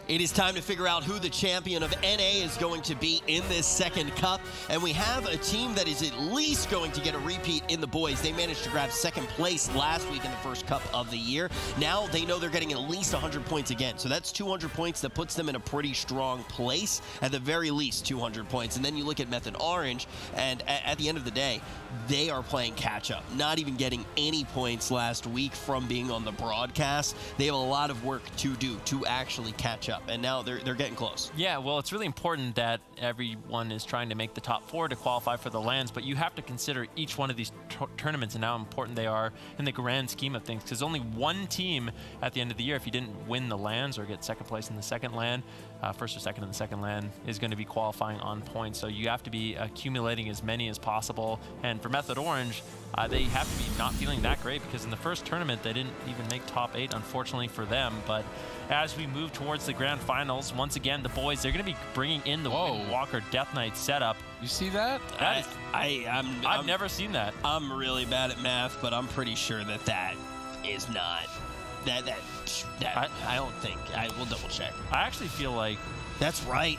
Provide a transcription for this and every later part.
It is time to figure out who the champion of NA is going to be in this second cup. And we have a team that is at least going to get a repeat in the boys. They managed to grab second place last week in the first cup of the year. Now they know they're getting at least 100 points again. So that's 200 points that puts them in a pretty strong place. At the very least, 200 points. And then you look at Method Orange, and at the end of the day, they are playing catch-up, not even getting any points last week from being on the broadcast. They have a lot of work to do to actually catch up, and now they're getting close. Yeah, well, it's really important that everyone is trying to make the top 4 to qualify for the LANs, but you have to consider each one of these tournaments and how important they are in the grand scheme of things, because only one team at the end of the year, if you didn't win the LANs or get second place in the second LAN, first or second in the second LAN, is going to be qualifying on points. So you have to be accumulating as many as possible. And for Method Orange, they have to be not feeling that great, because in the first tournament, they didn't even make top 8, unfortunately for them. But as we move towards the grand finals, once again, the boys, they're going to be bringing in the Windwalker Death Knight setup. You see that? I've never seen that. I'm really bad at math, but I'm pretty sure that is not... I don't think. I will double check. I actually feel like... That's right.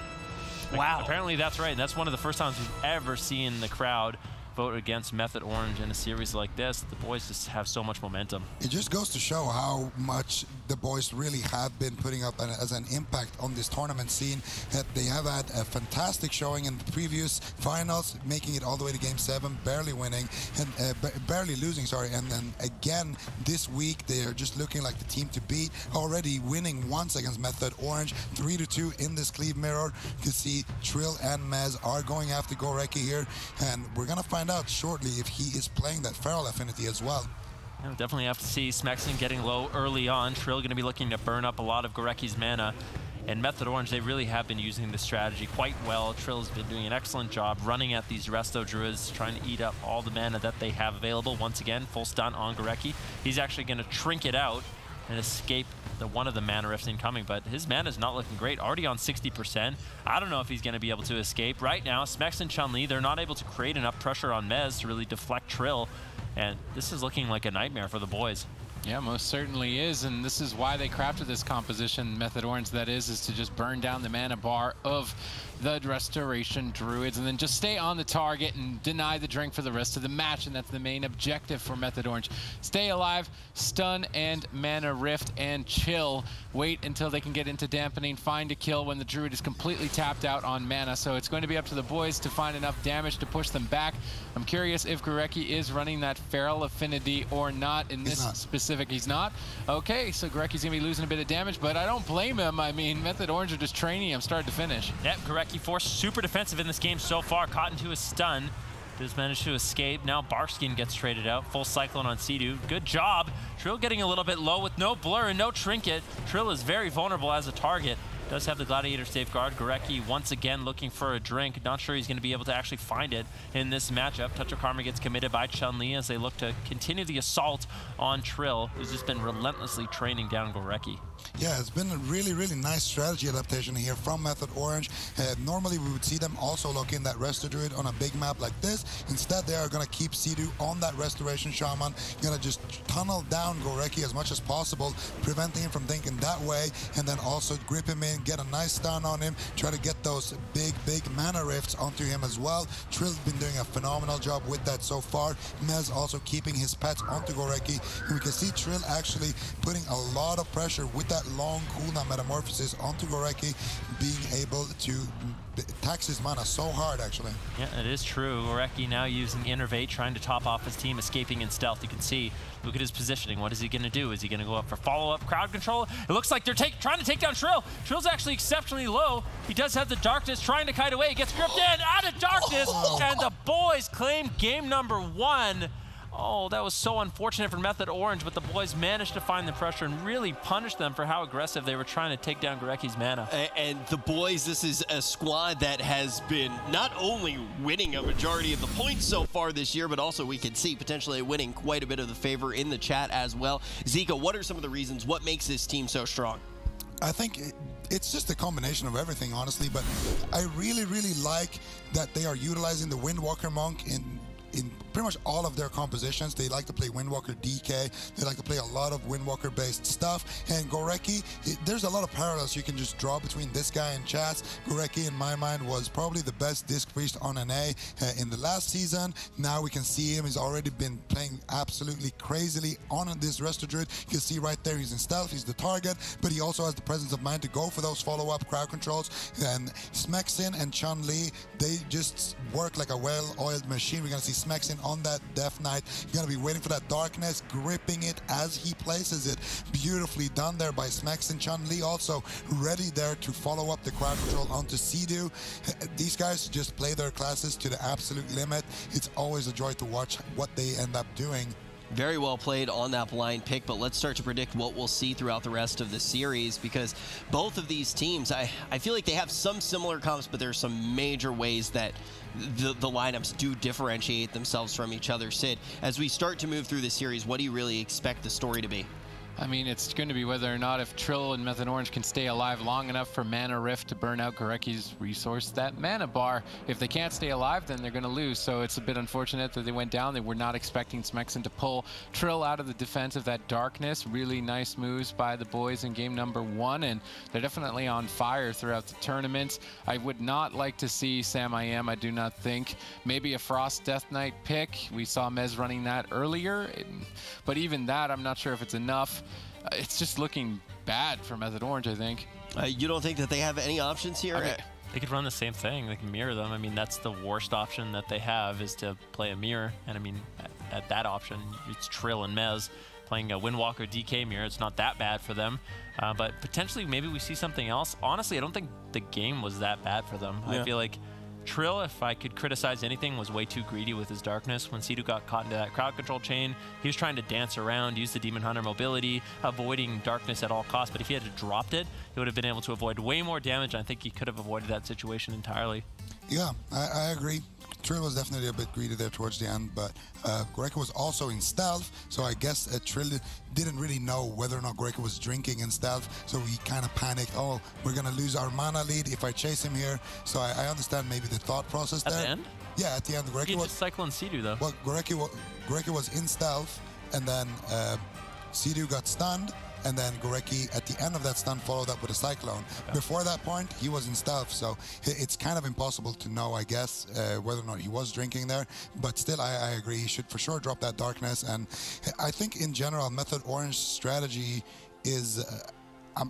Wow. Apparently that's right. And that's one of the first times we've ever seen the crowd vote against Method Orange in a series like this. The boys just have so much momentum. It just goes to show how much the boys really have been putting up as an impact on this tournament scene. That they have had a fantastic showing in the previous finals, making it all the way to Game 7, barely winning, and barely losing, sorry. And then again this week, they are just looking like the team to beat. Already winning once against Method Orange, 3-2 in this Cleve Mirror. You can see Trill and Mez are going after Gorecki here, and we're gonna find out shortly if he is playing that Feral Affinity as well. Yeah, we'll definitely have to see Smexon getting low early on. Trill going to be looking to burn up a lot of Gorecki's mana. And Method Orange, they really have been using this strategy quite well. Trill's been doing an excellent job running at these Resto Druids, trying to eat up all the mana that they have available. Once again, full stun on Gorecki. He's actually going to trinket out and escape one of the mana rifts incoming, but his mana is not looking great. Already on 60%. I don't know if he's going to be able to escape. Right now, Smex and Chun-Li, they're not able to create enough pressure on Mez to really deflect Trill, and this is looking like a nightmare for the boys. Yeah, most certainly is, and this is why they crafted this composition, Method Orange, that is to just burn down the mana bar of the Restoration Druids and then just stay on the target and deny the drink for the rest of the match, and that's the main objective for Method Orange. Stay alive, stun and mana rift, and chill. Wait until they can get into dampening, find a kill when the Druid is completely tapped out on mana. So it's going to be up to the boys to find enough damage to push them back. I'm curious if Gorecki is running that Feral Affinity or not in this specific. He's not. Okay, so Gorecki's going to be losing a bit of damage, but I don't blame him. I mean, Method Orange are just training him start to finish. Yep, Gorecki forced super defensive in this game so far, caught into a stun. Does manage to escape. Now Barkskin gets traded out. Full Cyclone on Sea-Doo. Good job. Trill getting a little bit low with no blur and no trinket. Trill is very vulnerable as a target. Does have the Gladiator Safeguard. Gorecki once again looking for a drink. Not sure he's going to be able to actually find it in this matchup. Touch of Karma gets committed by Chun-Li as they look to continue the assault on Trill, who's just been relentlessly training down Gorecki. Yeah, it's been a really, really nice strategy adaptation here from Method Orange. Normally, we would see them also lock in that Resto Druid on a big map like this. Instead, they are going to keep Sea-Doo on that Restoration Shaman. Going to just tunnel down Gorecki as much as possible, preventing him from thinking that way, and then also grip him in, get a nice stun on him, try to get those big mana rifts onto him as well. Trill's been doing a phenomenal job with that so far. Mez also keeping his pets onto Gorecki. And we can see Trill actually putting a lot of pressure with that long cooldown metamorphosis onto Gorecki, being able to tax his mana so hard, actually. Yeah, it is true. Gorecki now using Innervate, trying to top off his team, escaping in stealth. You can see, look at his positioning. What is he going to do? Is he going to go up for follow-up crowd control? It looks like they're trying to take down Trill. Trill's actually exceptionally low. He does have the Darkness, trying to kite away. He gets gripped in, out of Darkness, and the boys claim game number 1. Oh, that was so unfortunate for Method Orange, but the boys managed to find the pressure and really punish them for how aggressive they were trying to take down Gorecki's mana. And the boys, this is a squad that has been not only winning a majority of the points so far this year, but also we can see potentially winning quite a bit of the favor in the chat as well. Zika, what are some of the reasons? What makes this team so strong? I think it's just a combination of everything, honestly, but I really, really like that they are utilizing the Windwalker Monk in pretty much all of their compositions, they like to play Windwalker DK. They like to play a lot of Windwalker-based stuff. And Gorecki, there's a lot of parallels you can just draw between this guy and Chaz. Gorecki, in my mind, was probably the best Disc Priest on NA in the last season. Now we can see him. He's already been playing absolutely crazily on this Resto Druid. You can see right there, he's in stealth, he's the target, but he also has the presence of mind to go for those follow-up crowd controls. And Smexin and Chun-Li, they just work like a well-oiled machine. We're going to see Smexin on that Death Knight. You're going to be waiting for that darkness, gripping it as he places it. Beautifully done there by Smexin. Chun-Li also ready there to follow up the crowd control onto Sea-Doo. These guys just play their classes to the absolute limit. It's always a joy to watch what they end up doing. Very well played on that blind pick, but let's start to predict what we'll see throughout the rest of the series, because both of these teams, I feel like they have some similar comps, but there's some major ways that the lineups do differentiate themselves from each other. Sid, as we start to move through the series, what do you really expect the story to be? I mean, it's going to be whether or not if Trill and Method Orange can stay alive long enough for Mana Rift to burn out Gorecki's resource, that mana bar. If they can't stay alive, then they're going to lose. So it's a bit unfortunate that they went down. They were not expecting Smexin to pull Trill out of the defense of that darkness. Really nice moves by the boys in game number 1, and they're definitely on fire throughout the tournament. I would not like to see Sam I Am, I do not think. Maybe a Frost Death Knight pick. We saw Mez running that earlier, but even that, I'm not sure if it's enough. It's just looking bad for Method Orange, I think. You don't think that they have any options here? I mean, they could run the same thing. They can mirror them. I mean, that's the worst option that they have, is to play a mirror. And I mean, at that option, it's Trill and Mez playing a Windwalker DK mirror. It's not that bad for them. But potentially, maybe we see something else. Honestly, I don't think the game was that bad for them. Yeah. I feel like Trill, if I could criticize anything, was way too greedy with his darkness. When Sea-Doo got caught into that crowd control chain, he was trying to dance around, use the Demon Hunter mobility, avoiding darkness at all costs. But if he had dropped it, he would have been able to avoid way more damage. I think he could have avoided that situation entirely. Yeah, I agree. Trill was definitely a bit greedy there towards the end, but Gorecki was also in stealth, so I guess Trill didn't really know whether or not Gorecki was drinking in stealth, so he kind of panicked. Oh, we're going to lose our mana lead if I chase him here. So I understand maybe the thought process there. At the end? Yeah, at the end. Gorecki was cycling Sea-Doo, though. Well, Gorecki was in stealth, and then Sea-Doo got stunned, and then Gorecki, at the end of that stun, followed up with a Cyclone. Okay. Before that point, he was in stealth, so it's kind of impossible to know, I guess, whether or not he was drinking there. But still, I agree. He should for sure drop that darkness. And I think, in general, Method Orange strategy is...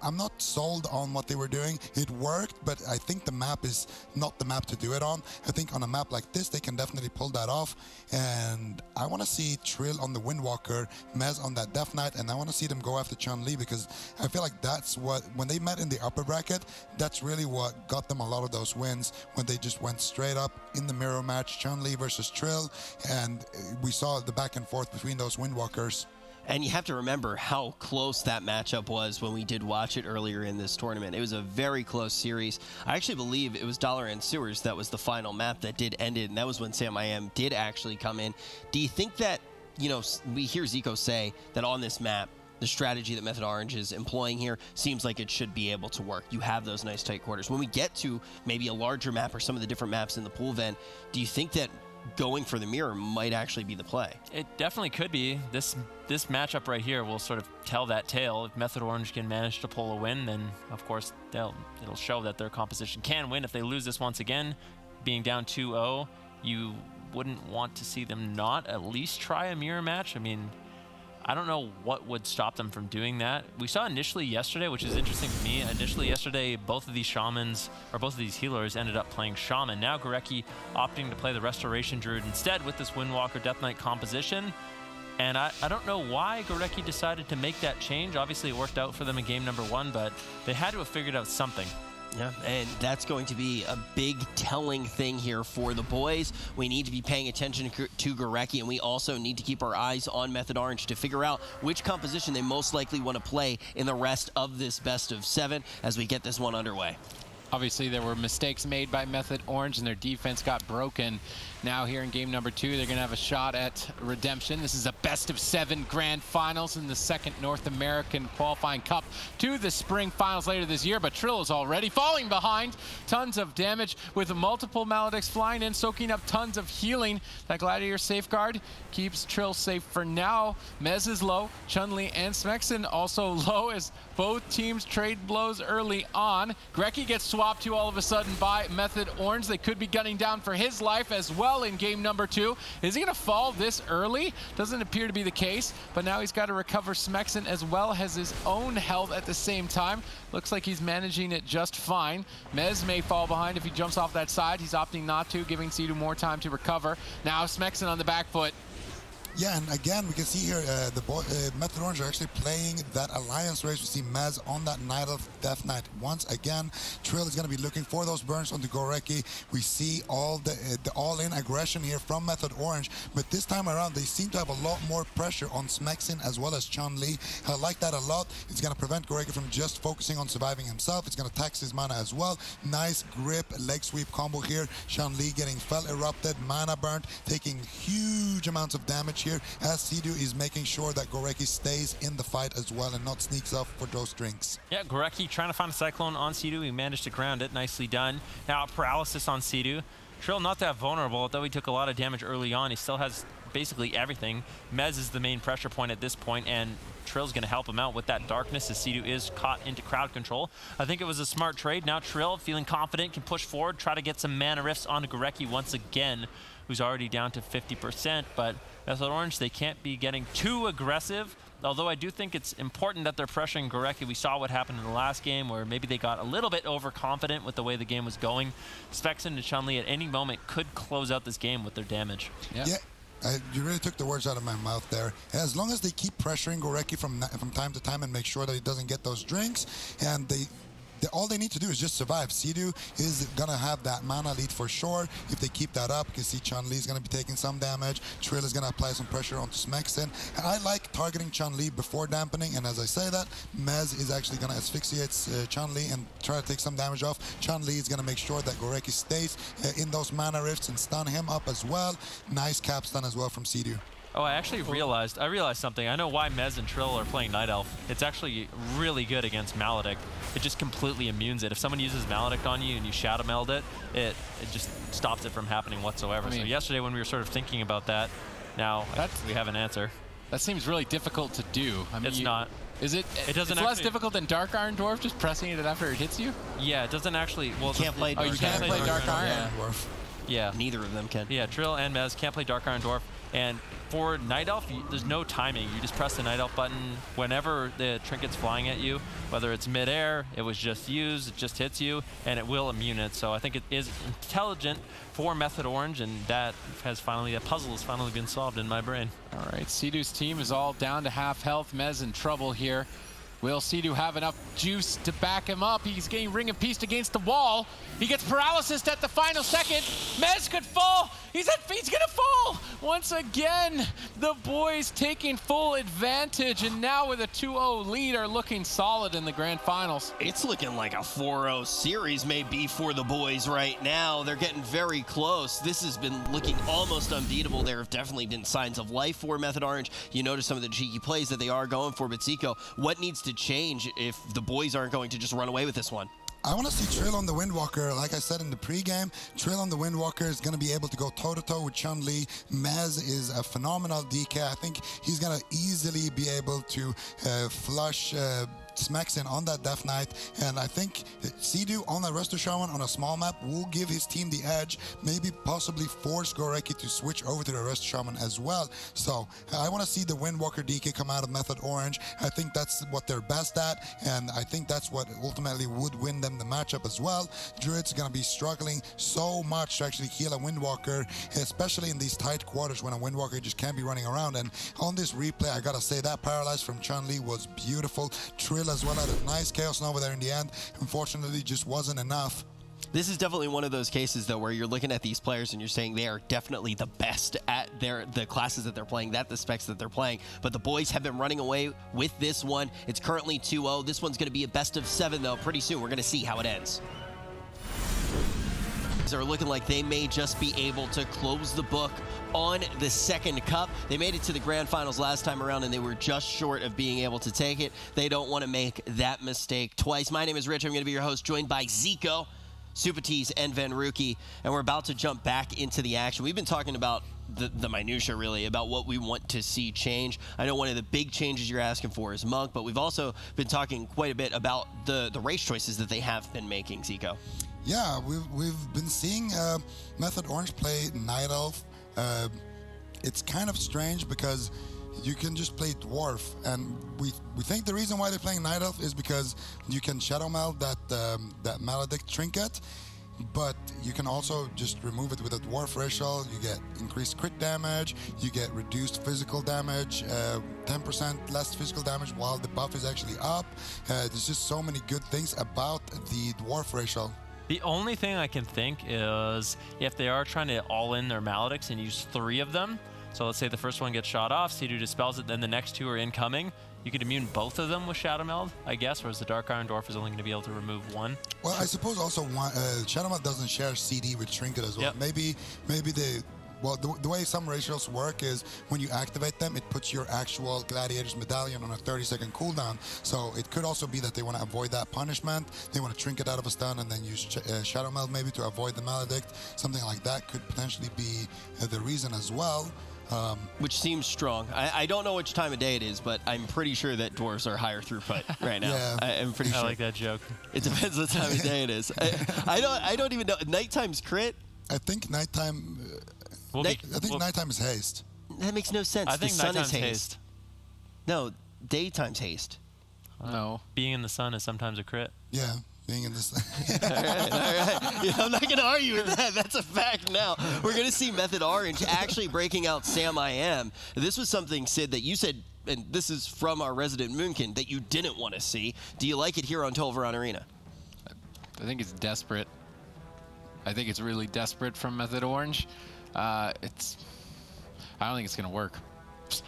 I'm not sold on what they were doing. It worked, but I think the map is not the map to do it on. I think on a map like this, they can definitely pull that off. And I want to see Trill on the Windwalker, Mez on that Death Knight, and I want to see them go after Chun-Li, because I feel like that's what, when they met in the upper bracket, that's really what got them a lot of those wins, when they just went straight up in the mirror match, Chun-Li versus Trill, and we saw the back and forth between those Windwalkers. And you have to remember how close that matchup was when we did watch it earlier in this tournament. It was a very close series. I actually believe it was Dollar and Sewers that was the final map that did end it, and that was when Sam I Am did actually come in. Do you think that, you know, we hear Zico say that on this map, the strategy that Method Orange is employing here seems like it should be able to work. You have those nice tight quarters. When we get to maybe a larger map or some of the different maps in the pool, then do you think that going for the mirror might actually be the play? It definitely could be. This matchup right here will sort of tell that tale. If Method Orange can manage to pull a win, then of course it'll show that their composition can win. If they lose this once again, being down 2-0, you wouldn't want to see them not at least try a mirror match. I mean, I don't know what would stop them from doing that. We saw initially yesterday, which is interesting to me, initially yesterday, both of these shamans, or both of these healers, ended up playing shaman. Now Gorecki opting to play the Restoration Druid instead with this Windwalker Death Knight composition. And I don't know why Gorecki decided to make that change. Obviously it worked out for them in game number 1, but they had to have figured out something. Yeah, and that's going to be a big telling thing here for the boys. We need to be paying attention to Gorecki, and we also need to keep our eyes on Method Orange to figure out which composition they most likely want to play in the rest of this best of 7 as we get this one underway. Obviously, there were mistakes made by Method Orange, and their defense got broken. Now here in game number 2, they're going to have a shot at redemption. This is a best-of-7 grand finals in the second North American qualifying cup to the spring finals later this year. But Trill is already falling behind. Tons of damage with multiple Maledicts flying in, soaking up tons of healing. That Gladiator safeguard keeps Trill safe for now. Mez is low. Chun-Li and Smexen also low as both teams trade blows early on. Grecki gets swapped to all of a sudden by Method Orange. They could be gunning down for his life as well in game number 2. Is he going to fall this early? Doesn't appear to be the case, but now he's got to recover Smexen as well as his own health at the same time. Looks like he's managing it just fine. Mez may fall behind if he jumps off that side. He's opting not to, giving Sea-Doo more time to recover. Now Smexen on the back foot. Yeah, and again, we can see here Method Orange are actually playing that alliance race. We see Mez on that Night of Death Knight. Once again, Trill is going to be looking for those burns on the Gorecki. We see all the all-in aggression here from Method Orange, but this time around, they seem to have a lot more pressure on Smexen as well as Chun-Li. I like that a lot. It's going to prevent Gorecki from just focusing on surviving himself. It's going to tax his mana as well. Nice grip, leg sweep combo here. Chun-Li getting fell erupted, mana burnt, taking huge amounts of damage here, as Sea-Doo is making sure that Gorecki stays in the fight as well and not sneaks off for those drinks. Yeah, Gorecki trying to find a Cyclone on Sea-Doo. He managed to ground it. Nicely done. Now paralysis on Sea-Doo. Trill not that vulnerable, though he took a lot of damage early on. He still has basically everything. Mez is the main pressure point at this point, and Trill's going to help him out with that darkness as Sea-Doo is caught into crowd control. I think it was a smart trade. Now Trill, feeling confident, can push forward, try to get some mana rifts onto Gorecki once again, who's already down to 50%, but Method Orange, they can't be getting too aggressive, although I do think it's important that they're pressuring Gorecki. We saw what happened in the last game where maybe they got a little bit overconfident with the way the game was going. Smexen and Chun-Li at any moment could close out this game with their damage. Yeah. You really took the words out of my mouth there. As long as they keep pressuring Gorecki from time to time and make sure that he doesn't get those drinks, and all they need to do is just survive. Sea-Doo is going to have that mana lead for sure. If they keep that up, you can see Chun-Li is going to be taking some damage. Trill is going to apply some pressure onto Smexen. I like targeting Chun-Li before dampening, and as I say that, Mez is actually going to asphyxiate Chun-Li and try to take some damage off. Chun-Li is going to make sure that Gorecki stays in those mana rifts and stun him up as well. Nice cap stun as well from Sea-Doo. Oh, I actually realized something. I know why Mez and Trill are playing Night Elf. It's actually really good against Maledict. It just completely immunes it. If someone uses Maledict on you and you Shadow Meld it, it just stops it from happening whatsoever. So yesterday when we were sort of thinking about that, now we have an answer. That seems really difficult to do. I mean, it's not. Is it? It doesn't. It's less difficult than Dark Iron Dwarf, just pressing it after it hits you. Yeah, it doesn't actually. Well, you can't play. Oh, you can't play Dark Iron Dwarf. Yeah, neither of them can. Yeah, Trill and Mez can't play Dark Iron Dwarf. And for Night Elf, there's no timing. You just press the Night Elf button whenever the trinket's flying at you, whether it's midair, it was just used, it just hits you, and it will immune it. So I think it is intelligent for Method Orange, and that puzzle has finally been solved in my brain. All right, Sea-Doo's team is all down to half health. Mez in trouble here. Will Sea-Doo have enough juice to back him up? He's getting Ring of Peace against the wall. He gets paralysis at the final second. Mez could fall. He's gonna fall. Once again, the boys taking full advantage, and now with a 2-0 lead are looking solid in the grand finals. It's looking like a 4-0 series maybe for the boys right now. They're getting very close. This has been looking almost unbeatable. There have definitely been signs of life for Method Orange. You notice some of the cheeky plays that they are going for, but Zico, what needs to change if the boys aren't going to just run away with this one? I want to see Trill on the Windwalker. Like I said in the pregame, Trill on the Windwalker is going to be able to go toe-to-toe with Chun-Li. Mez is a phenomenal DK. I think he's going to easily be able to flush Smexen on that Death Knight, and I think Sea-Doo on that Resto Shaman on a small map will give his team the edge, maybe possibly force Gorecki to switch over to the Resto Shaman as well. So I want to see the Windwalker DK come out of Method Orange. I think that's what they're best at, and I think that's what ultimately would win them the matchup as well. Druid's going to be struggling so much to actually heal a Windwalker, especially in these tight quarters when a Windwalker just can't be running around. And on this replay, I gotta say that Paralyze from Chun-Li was beautiful. Trill as well had a nice Chaos Nova there in the end. Unfortunately, just wasn't enough. This is definitely one of those cases, though, where you're looking at these players and you're saying they are definitely the best at the classes that they're playing, the specs that they're playing. But the boys have been running away with this one. It's currently 2-0. This one's going to be a best of 7, though. Pretty soon, we're going to see how it ends. are looking like they may just be able to close the book on the second cup. They made it to the grand finals last time around, and they were just short of being able to take it. They don't want to make that mistake twice. My name is Rich. I'm going to be your host, joined by Zico, Supatees, and Van Ruki, and we're about to jump back into the action. We've been talking about the minutia, really, about what we want to see change. I know one of the big changes you're asking for is Monk, but we've also been talking quite a bit about the race choices that they have been making, Zico. Yeah, we've been seeing Method Orange play Night Elf. It's kind of strange because you can just play Dwarf, and we think the reason why they're playing Night Elf is because you can Shadow Meld that Maledict trinket, but you can also just remove it with a Dwarf Racial. You get increased crit damage, you get reduced physical damage, 10% less physical damage while the buff is actually up. There's just so many good things about the Dwarf Racial. The only thing I can think is if they are trying to all in their Maledicts and use 3 of them, so let's say the first one gets shot off, Sea-Doo dispels it, then the next 2 are incoming, you could immune both of them with Shadow Meld, I guess, whereas the Dark Iron Dwarf is only going to be able to remove 1. Well, I suppose also Shadow Meld doesn't share CD with Trinket as well. Yep. Maybe they... Well, the way some racials work is when you activate them, it puts your actual Gladiator's Medallion on a 30-second cooldown. So it could also be that they want to avoid that punishment. They want to trinket out of a stun and then use Shadow Meld maybe to avoid the Maledict. Something like that could potentially be the reason as well. Which seems strong. I don't know which time of day it is, but I'm pretty sure that dwarves are higher throughput right now. Yeah. I'm pretty sure. I like that joke. It depends what time of day it is. I don't even know. Nighttime's crit? I think nighttime... nighttime is haste. That makes no sense. I think the sun is nighttime's haste. No, daytime's haste. No. Being in the sun is sometimes a crit. Yeah, being in this... all right. Yeah, I'm not going to argue with that. That's a fact now. We're going to see Method Orange actually breaking out Sam I Am. This was something, Sid, that you said, and this is from our resident Moonkin, that you didn't want to see. Do you like it here on Tolvaron Arena? I think it's desperate. I think it's really desperate from Method Orange. I don't think it's going to work.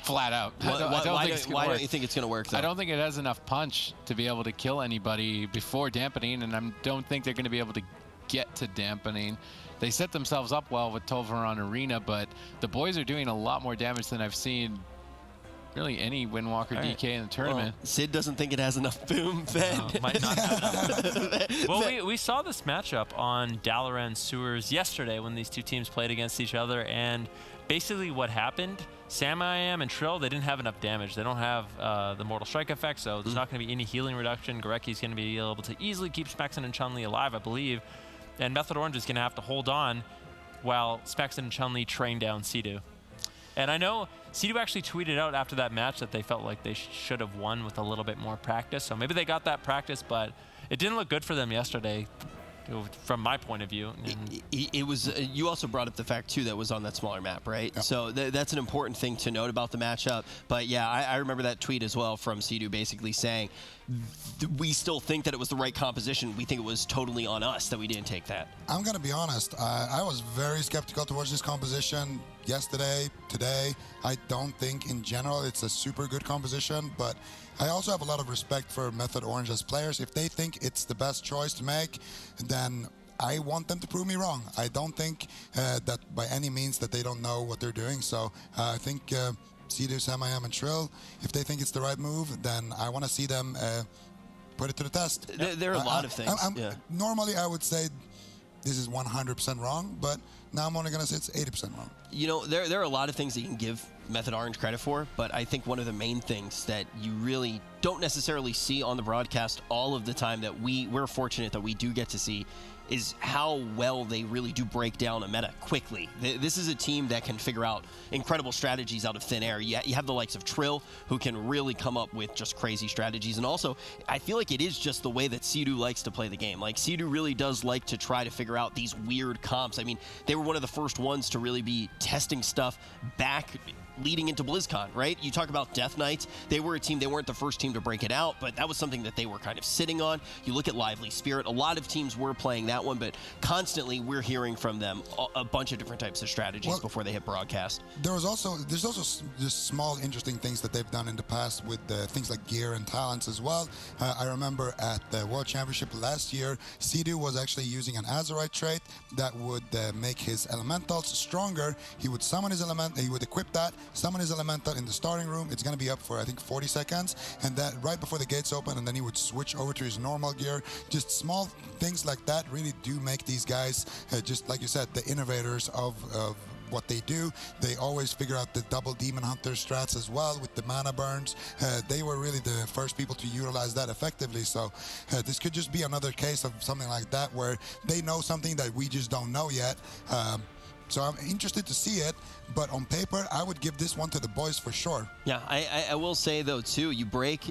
Flat out. Why don't you think it's going to work, though? I don't think it has enough punch to be able to kill anybody before dampening, and I don't think they're going to be able to get to dampening. They set themselves up well with Tolvaron Arena, but the boys are doing a lot more damage than I've seen really any Windwalker DK in the tournament. Well, Sid doesn't think it has enough boom, then. No, might not have enough. Well, we saw this matchup on Dalaran Sewers yesterday when these two teams played against each other, and basically what happened, Sam I Am and Trill, they didn't have enough damage. They don't have the Mortal Strike effect, so there's not going to be any healing reduction. Goreki's going to be able to easily keep Spexen and Chun-Li alive, I believe, and Method Orange is going to have to hold on while Spexen and Chun-Li train down Sea-Doo. And I know Sea-Doo actually tweeted out after that match that they felt like they should have won with a little bit more practice. So maybe they got that practice, but it didn't look good for them yesterday, from my point of view. It was. You also brought up the fact too that it was on that smaller map, right? Yep. So that's an important thing to note about the matchup. But yeah, I remember that tweet as well from Sea-Doo basically saying we still think that it was the right composition. We think it was totally on us that we didn't take that. I'm gonna be honest. I was very skeptical towards this composition yesterday, today. I don't think in general it's a super good composition, but I also have a lot of respect for Method Orange as players. If they think it's the best choice to make, then I want them to prove me wrong. I don't think that by any means that they don't know what they're doing. So I think Sea-Doo, Sam I Am, and Trill, if they think it's the right move, then I want to see them put it to the test. There are a lot of things. Normally, I would say this is 100% wrong, but now I'm only going to say it's 80% wrong. You know, there are a lot of things that you can give Method Orange credit for, but I think one of the main things that you really don't necessarily see on the broadcast all of the time that we're fortunate that we do get to see is how well they really do break down a meta quickly. This is a team that can figure out incredible strategies out of thin air. You have the likes of Trill, who can really come up with just crazy strategies. And also, I feel like it is just the way that Sea-Doo likes to play the game. Like, Sea-Doo really does like to try to figure out these weird comps. I mean, they were one of the first ones to really be testing stuff back leading into BlizzCon, right? You talk about Death Knights. They were a team, they weren't the first team to break it out, but that was something that they were kind of sitting on. You look at Lively Spirit, a lot of teams were playing that one, but constantly we're hearing from them a bunch of different types of strategies before they hit broadcast. There's also just small interesting things that they've done in the past with things like gear and talents as well. I remember at the World Championship last year, Sea-Doo was actually using an Azerite trait that would make his elementals stronger. He would summon his element, he would equip that, summon his elemental in the starting room. It's going to be up for, I think, 40 seconds, and that right before the gates open, and then he would switch over to his normal gear. Just small things like that really do make these guys, just like you said, the innovators of what they do. They always figure out the double Demon Hunter strats as well with the mana burns. They were really the first people to utilize that effectively. So this could just be another case of something like that where they know something that we just don't know yet. So I'm interested to see it, but on paper, I would give this one to the boys for sure. Yeah, I will say, though, too, you break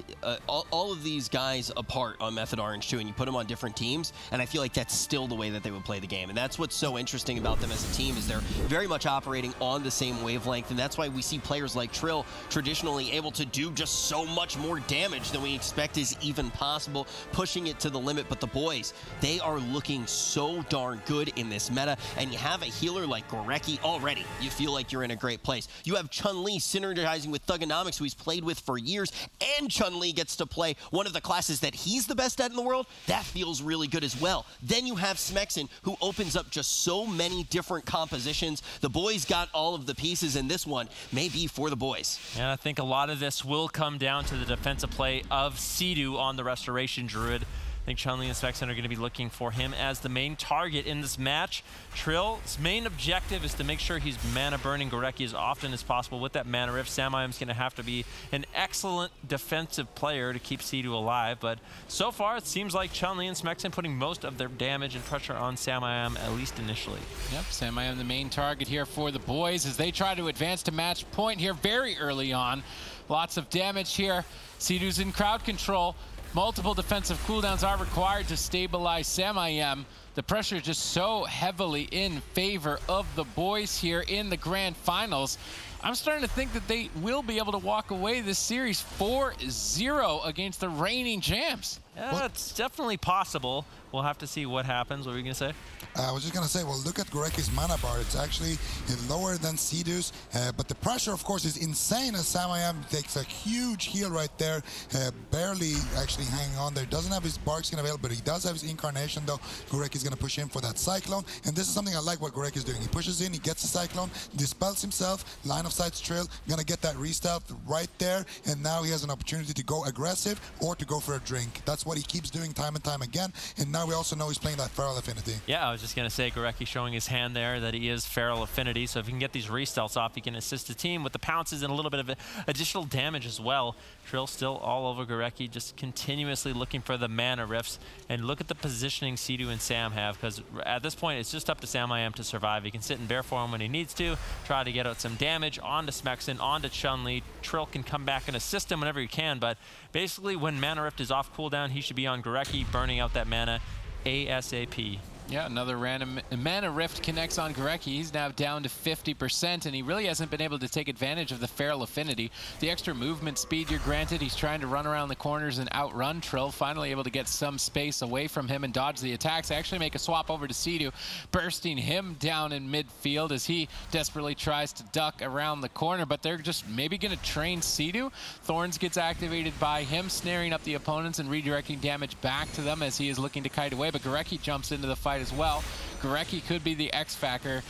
all of these guys apart on Method Orange, too, and you put them on different teams, and I feel like that's still the way that they would play the game. And that's what's so interesting about them as a team, is they're very much operating on the same wavelength, and that's why we see players like Trill traditionally able to do just so much more damage than we expect is even possible, pushing it to the limit. But the boys, they are looking so darn good in this meta, and you have a healer like Gorecki already. You feel like you're in a great place. You have Chun-Li synergizing with Thugonomics, who he's played with for years, and Chun-Li gets to play one of the classes that he's the best at in the world. That feels really good as well. Then you have Smexen, who opens up just so many different compositions. The boys got all of the pieces, and this one may be for the boys. And I think a lot of this will come down to the defensive play of Sea-Doo on the Restoration Druid. I think Chun-Li and Smexen are going to be looking for him as the main target in this match. Trill's main objective is to make sure he's mana burning Gorecki as often as possible with that mana rift. Samayam's going to have to be an excellent defensive player to keep Sea-Doo alive, but so far it seems like Chun-Li and Smexen putting most of their damage and pressure on Samayam, at least initially. Yep, Samayam the main target here for the boys as they try to advance to match point here very early on. Lots of damage here. Sea-Doo's in crowd control. Multiple defensive cooldowns are required to stabilize Samayam. The pressure is just so heavily in favor of the boys here in the grand finals. I'm starting to think that they will be able to walk away this series 4-0 against the reigning champs. Yeah, it's definitely possible. We'll have to see what happens. What were you going to say? I was just going to say, well, look at Gorecki's mana bar. It's actually lower than Sea-Doo's, but the pressure, of course, is insane as Samayam takes a huge heal right there, barely actually hanging on there. Doesn't have his Bark Skin available, but he does have his Incarnation, though. Gorecki's going to push in for that Cyclone, and this is something I like what Gorecki's doing. He pushes in, he gets the Cyclone, dispels himself, line of sight Trill, going to get that restealth right there, and now he has an opportunity to go aggressive or to go for a drink. That's what he keeps doing time and time again, and now we also know he's playing that Feral Affinity. Yeah, I was just going to say, Gorecki showing his hand there that he is Feral Affinity, so if he can get these restelts off, he can assist the team with the pounces and a little bit of additional damage as well. Trill still all over Gorecki, just continuously looking for the mana rifts. And look at the positioning Sea-Doo and Sam have, because at this point, it's just up to Samayam to survive. He can sit in bear form when he needs to, try to get out some damage onto Smexen, onto Chun-Li. Trill can come back and assist him whenever he can, but basically when mana rift is off cooldown, he should be on Gorecki, burning out that mana ASAP. Yeah, another random mana rift connects on Gorecki. He's now down to 50%, and he really hasn't been able to take advantage of the Feral Affinity. The extra movement speed you're granted, he's trying to run around the corners and outrun Trill, finally able to get some space away from him and dodge the attacks. Actually make a swap over to Sea-Doo, bursting him down in midfield as he desperately tries to duck around the corner, but they're just maybe going to train Sea-Doo. Thorns gets activated by him, snaring up the opponents and redirecting damage back to them as he is looking to kite away, but Gorecki jumps into the fight as well. Gorecki could be the X Factor.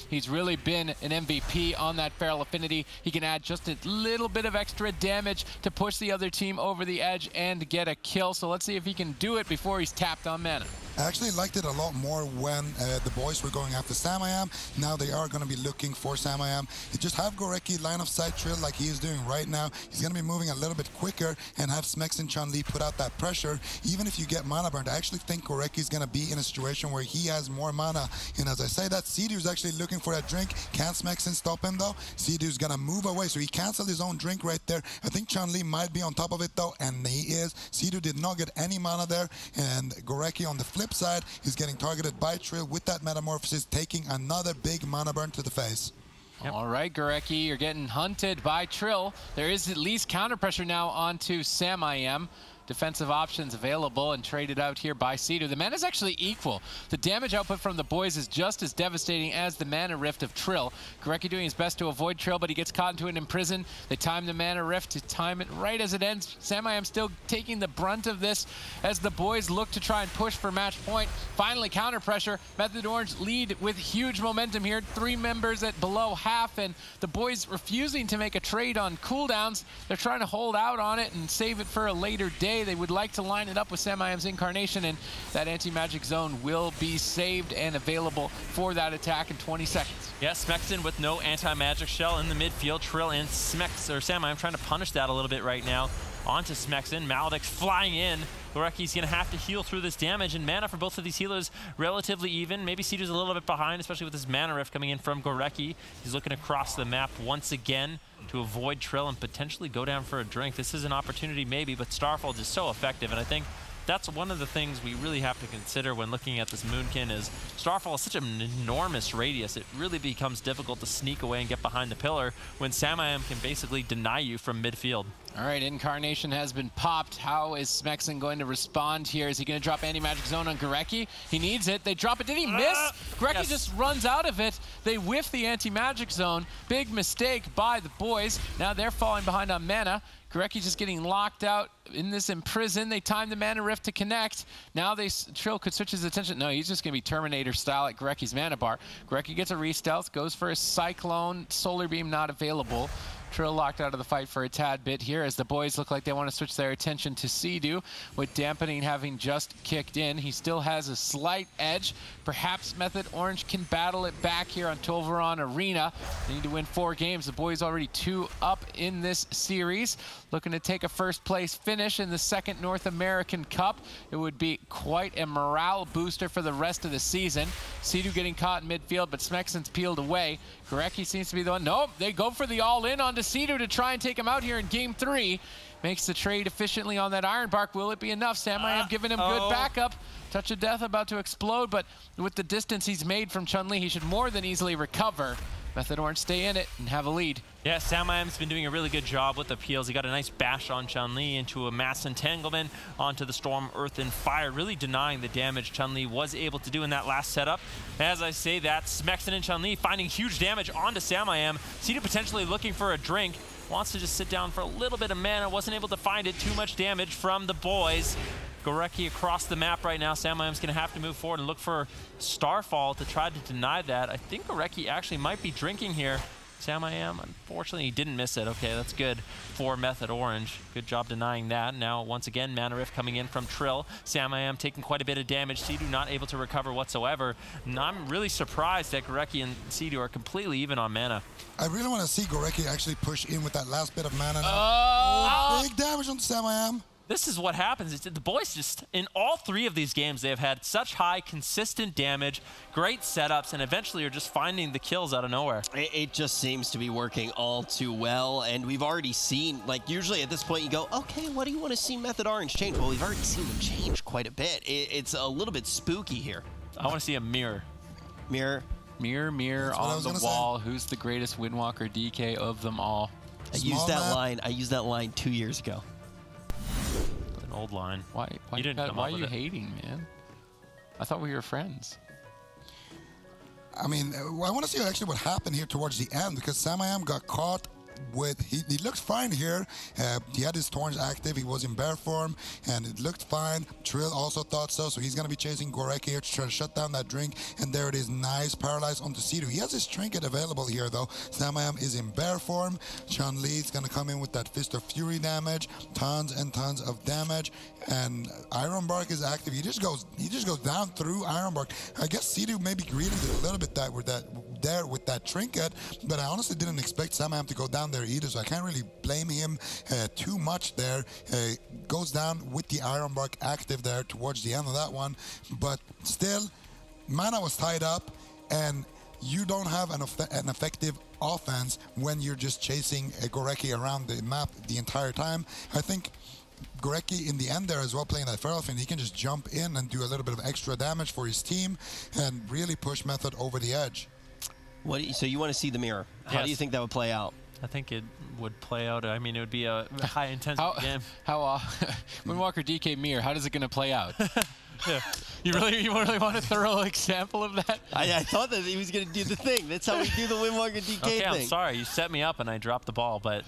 He's really been an MVP on that Feral Affinity. He can add just a little bit of extra damage to push the other team over the edge and get a kill. So let's see if he can do it before he's tapped on mana. I actually liked it a lot more when the boys were going after Samayam. Now they are going to be looking for Samayam. You just have Gorecki line of sight Trill like he is doing right now. He's going to be moving a little bit quicker and have Smexen and Chun-Li put out that pressure. Even if you get mana burned, I actually think Gorecki is going to be in a situation where he has more mana. And as I say that, Sea-Doo is actually looking for that drink. Can't Smexen stop him though? Sea-Doo is going to move away, so he canceled his own drink right there. I think Chun-Li might be on top of it though, and he is. Sea-Doo did not get any mana there, and Gorecki on the flip side is getting targeted by Trill with that metamorphosis, taking another big mana burn to the face. Yep. All right, Gorecki, you're getting hunted by Trill. There is at least counter pressure now onto Sam-I-Am. Defensive options available and traded out here by Sea-Doo. The mana is actually equal. The damage output from the boys is just as devastating as the mana rift of Trill. Gorecki doing his best to avoid Trill, but he gets caught into an imprison. They time the mana rift to time it right as it ends. Sam-I-Am still taking the brunt of this as the boys look to try and push for match point. Finally, counter pressure. Method Orange lead with huge momentum here. 3 members at below half, and the boys refusing to make a trade on cooldowns. They're trying to hold out on it and save it for a later day. They would like to line it up with Sam-I-Am's Incarnation, and that anti-magic zone will be saved and available for that attack in 20 seconds. Yeah, Smexton with no anti-magic shell in the midfield. Trill and Sam-I-Am trying to punish that a little bit right now. Onto Smexton, Maledict's flying in. Gorecki's gonna have to heal through this damage, and mana for both of these healers relatively even. Maybe Sea-Doo's a little bit behind, especially with this mana rift coming in from Gorecki. He's looking across the map once again to avoid Trill and potentially go down for a drink. This is an opportunity maybe, but Starfall is so effective, and I think that's one of the things we really have to consider when looking at this Moonkin is Starfall is such an enormous radius. It really becomes difficult to sneak away and get behind the pillar when Sam-I-Am can basically deny you from midfield. All right, Incarnation has been popped. How is Smexton going to respond here? Is he going to drop anti-magic zone on Gorecki? He needs it. They drop it. Did he miss? Gorecki just runs out of it. They whiff the anti-magic zone. Big mistake by the boys. Now they're falling behind on mana. Gorecki just getting locked out in this imprison. They time the mana rift to connect. Now Trill could switch his attention. No, he's just going to be Terminator style at Gorecki's mana bar. Gorecki gets a re-stealth, goes for a Cyclone. Solar Beam not available. Trill locked out of the fight for a tad bit here as the boys look like they want to switch their attention to Sea-Doo, with Dampening having just kicked in. He still has a slight edge. Perhaps Method Orange can battle it back here on Tolvaron Arena. They need to win 4 games. The boys already 2 up in this series. Looking to take a first place finish in the 2nd North American Cup. It would be quite a morale booster for the rest of the season. Sea-Doo getting caught in midfield, but Smexton's peeled away. Gorecki seems to be the one. Nope, they go for the all-in onto Sea-Doo to try and take him out here in game 3. Makes the trade efficiently on that Iron Bark. Will it be enough? Sam-I-Am giving him good backup. Touch of Death about to explode, but with the distance he's made from Chun-Li, he should more than easily recover. Method Orange stay in it and have a lead. Yeah, Sam-I-Am's been doing a really good job with the peels. He got a nice bash on Chun-Li into a mass entanglement onto the Storm, Earth, and Fire, really denying the damage Chun-Li was able to do in that last setup. As I say that, Smexton and Chun-Li finding huge damage onto Sam-I-Am. Sea-Doo potentially looking for a drink. Wants to just sit down for a little bit of mana. Wasn't able to find it. Too much damage from the boys. Gorecki across the map right now. Sam-I-Am's going to have to move forward and look for Starfall to try to deny that. I think Gorecki actually might be drinking here. Sam-I-Am, unfortunately, he didn't miss it. Okay, that's good for Method Orange. Good job denying that. Now, once again, Mana Rift coming in from Trill. Sam-I-Am taking quite a bit of damage. Sea-Doo not able to recover whatsoever. And I'm really surprised that Gorecki and Sea-Doo are completely even on mana. I really want to see Gorecki actually push in with that last bit of mana now. Big damage on Sam-I-Am. This is what happens. It's, the boys just, in all 3 of these games, they've had such high, consistent damage, great setups, and eventually are just finding the kills out of nowhere. It just seems to be working all too well, and we've already seen, like, usually at this point you go, okay, what do you want to see Method Orange change? Well, we've already seen them change quite a bit. It's a little bit spooky here. I want to see a mirror. Mirror? Mirror, mirror on the wall. Who's the greatest Windwalker DK of them all? I used that line 2 years ago. An old line. Why are you hating, man? I thought we were friends. I mean, I want to see actually what happened here towards the end, because Sam-I-Am got caught with, he looked fine here. He had his Torrents active, he was in bear form, and it looked fine. Trill also thought so he's going to be chasing Gorecki here to try to shut down that drink, and there it is, nice, paralyzed onto Sea-Doo. He has his trinket available here, though. Sam-I-Am is in bear form. Chun-Li is going to come in with that Fist of Fury damage, tons and tons of damage, and Iron Bark is active. He just goes down through Iron Bark. I guess Sea-Doo maybe greeted it a little bit with that trinket, but I honestly didn't expect Sam-I-Am to go down there either, so I can't really blame him too much there. Goes down with the Iron Bark active there towards the end of that one, but still, mana was tied up, and you don't have an effective offense when you're just chasing Gorecki around the map the entire time. I think Gorecki in the end there as well, playing that Feral Fiend, he can just jump in and do a little bit of extra damage for his team and really push Method over the edge. So you want to see the mirror. How do you think that would play out? I think it would play out. I mean, it would be a high-intensity game. Windwalker DK mirror, how is it going to play out? Yeah. You really want a thorough example of that? I thought that he was going to do the thing. That's how we do the Windwalker DK thing. I'm sorry. You set me up and I dropped the ball, but